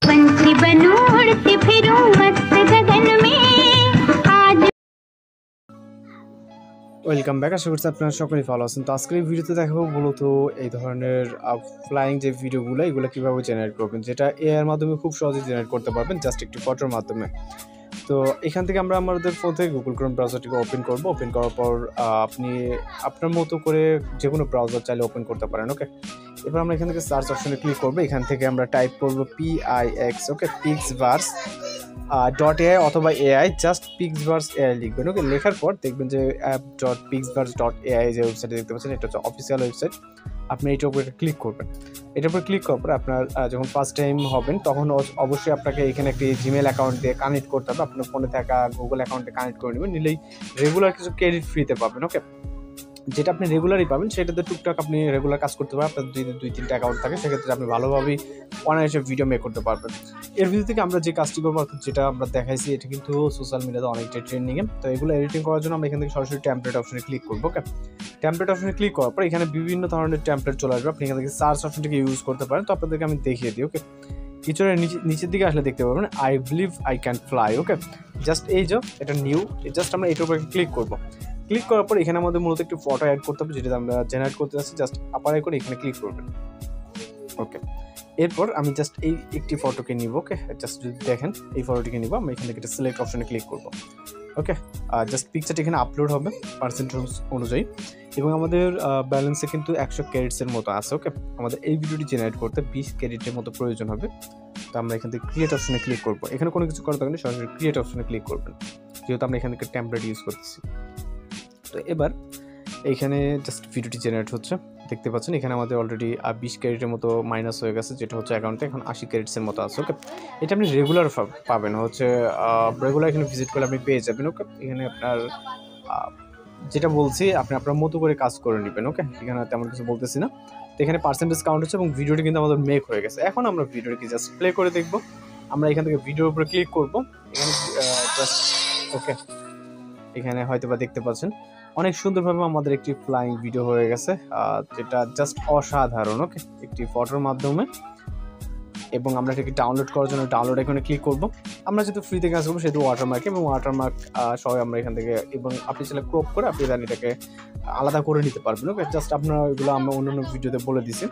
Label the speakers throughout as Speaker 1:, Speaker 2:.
Speaker 1: पंछी बनूं उड़ती फिरूं मस्त गगन में आज।
Speaker 2: Welcome back. আশা করছি আপনারা সকলেই ভালো আছেন। তো আজকের এই ভিডিওতে দেখাবো মূলত এই ধরনের ফ্লাইং যে ভিডিওগুলো এগুলো কীভাবে জেনারেট করবেন, যেটা এআই এর মাধ্যমে খুব সহজেই জেনারেট করতে পারবেন জাস্ট একটি ফটোর মাধ্যমে। তো এখান থেকে আমরা আমাদের ফোন থেকে গুগল ক্রোম ব্রাউজারটিকে ওপেন করব। ওপেন করার পর আপনি আপনার মতো করে যে কোনো ব্রাউজার চাইলে ওপেন করতে পারেন। ওকে, এবার আমরা এখান থেকে সার্চ অপশনে ক্লিক করবো। এখান থেকে আমরা টাইপ করব PIX, ওকে, পিক্সভার্স .ai অথবা AI, জাস্ট পিক্সভার্স AI লিখবেন। ওকে, লেখার পর দেখবেন যে app.pixverse.ai যে ওয়েবসাইটে দেখতে পাচ্ছেন, এটা হচ্ছে অফিসিয়াল ওয়েবসাইট। আপনি এইটার উপরে ক্লিক করবেন। এটার উপরে ক্লিক করার পর আপনার যখন ফার্স্ট টাইম হবেন তখন অবশ্যই আপনাকে এখানে একটি জিমেল অ্যাকাউন্ট দিয়ে কানেক্ট করতে হবে। আপনার ফোনে থাকা গুগল অ্যাকাউন্টে কানেক্ট করে নেবেন, নিলেই রেগুলার কিছু ক্রেডিট ফ্রিতে পাবেন। ওকে, যেটা আপনি রেগুলারই পাবেন সেটাতে টুকটাক আপনি রেগুলার কাজ করতে পারবেন। আপনার দুই তিনটা অ্যাকাউন্ট থাকে, সেক্ষেত্রে আপনি ভালোভাবেই অনায়াসে ভিডিও মেক করতে পারবেন। এর ভিতর থেকে আমরা যে কাজটি করবো, অর্থাৎ যেটা আমরা দেখাইছি, এটা কিন্তু সোশ্যাল মিডিয়াতে অনেকটাই ট্রেন্ডিংয়ে। তো এগুলো এডিটিং করার জন্য আমরা এখান থেকে সরাসরি টেমপ্লেট অপশনে ক্লিক করবো। ওকে, টেমপ্লেট অপশনে ক্লিক করার পর এখানে বিভিন্ন ধরনের টেমপ্লেট চলে আসবে। আপনি এখান থেকে সার্চ অপশনটিকে ইউজ করতে পারেন। তো আপনাদেরকে আমি দেখিয়ে দিই। ওকে, কিছুটা নিচের দিকে আসলে দেখতে পাবেন I believe I can fly. Okay, just এই যে এটা নিউ, জাস্ট আমরা এটার উপরে ক্লিক করবো। ক্লিক করার পর এখানে আমাদের মূলত একটি ফটো অ্যাড করতে হবে, যেটা আমরা জেনারেট করতে যাচ্ছি। জাস্ট আপার করে এখানে ক্লিক করবেন। ওকে, এরপর আমি জাস্ট এই একটি ফটোকে নিব। ওকে, জাস্ট যদি দেখেন এই ফটোটিকে নিব, আমি এখান থেকে একটা সিলেক্ট অপশনে ক্লিক করব। ওকে, জাস্ট পিকচারটি এখানে আপলোড হবে পার্সেন্টেজ অনুযায়ী, এবং আমাদের ব্যালেন্সে কিন্তু 100 ক্রেডিটসের মতো আছে। ওকে, আমাদের এই ভিডিওটি জেনারেট করতে 20 ক্রেডিটের মতো প্রয়োজন হবে। তো আমরা এখান থেকে ক্রিয়েট অপশনে ক্লিক করবো। এখানে কোনো কিছু করার দরকার নেই, সরাসরি ক্রিয়েট অপশনে ক্লিক করবেন, যেহেতু আমরা এখান থেকে টেমপ্লেট ইউজ করতেছি। তো এবার এইখানে জাস্ট ভিডিওটি জেনারেট হচ্ছে, দেখতে পাচ্ছেন এখানে আমাদের অলরেডি 20 ক্রেডিটের মতো মাইনাস হয়ে গেছে, যেটা হচ্ছে অ্যাকাউন্টে এখন 80 ক্রেডিটসের মতো আছে। ওকে, এটা আপনি রেগুলার পাবেন, হচ্ছে রেগুলার এখানে ভিজিট করলে আপনি পেয়ে যাবেন। ওকে, এখানে আপনার যেটা বলছি আপনি আপনার মতো করে কাজ করে নেবেন। ওকে, এখানে তেমন কিছু বলতেছি না। তো এখানে পার্সেন্টেজ কাউন্ট হচ্ছে এবং ভিডিওটি কিন্তু আমাদের মেক হয়ে গেছে। এখন আমরা ভিডিওটি জাস্ট প্লে করে দেখবো। আমরা এখান থেকে ভিডিওর উপরে ক্লিক করবো। এখানে জাস্ট ওকে, এখানে হয়তো বা দেখতে পাচ্ছেন অনেক সুন্দরভাবে আমাদের একটি ফ্লাইং ভিডিও হয়ে গেছে, যেটা জাস্ট অসাধারণ। ওকে, একটি ফটোর মাধ্যমে, এবং আমরা এটাকে ডাউনলোড করার জন্য ডাউনলোড এখানে ক্লিক করব। আমরা যেহেতু ফ্রিতে কাজ করবো সেহেতু ওয়াটারমার্ক এবং ওয়াটারমার্ক সবাই আমরা এখান থেকে, এবং আপনি চাইলে ক্রপ করে আপনি এটাকে আলাদা করে নিতে পারবেন। ওকে, জাস্ট আপনারা এগুলো আমরা অন্যান্য ভিডিওতে বলে দিছি।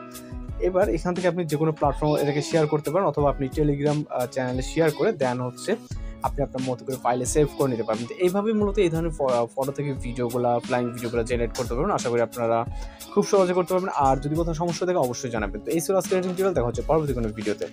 Speaker 2: এবার এখান থেকে আপনি যে কোনো প্ল্যাটফর্মে এটাকে শেয়ার করতে পারেন, অথবা আপনি টেলিগ্রাম চ্যানেলে শেয়ার করে দেন হচ্ছে আপনি আপনার মতো করে ফাইলে সেভ করে নিতে পারবেন। তো এইভাবেই মূলত এই ধরনের ফটো থেকে ভিডিওগুলো, ফ্লাইং ভিডিওগুলো জেনারেট করতে পারবেন। আশা করি আপনারা খুব সহজে করতে পারবেন। আর যদি কোথাও সমস্যা থাকে অবশ্যই জানাবেন। তো এই ছিল আজকের টিউটোরিয়াল, দেখা হচ্ছে পরবর্তী কোনো ভিডিওতে।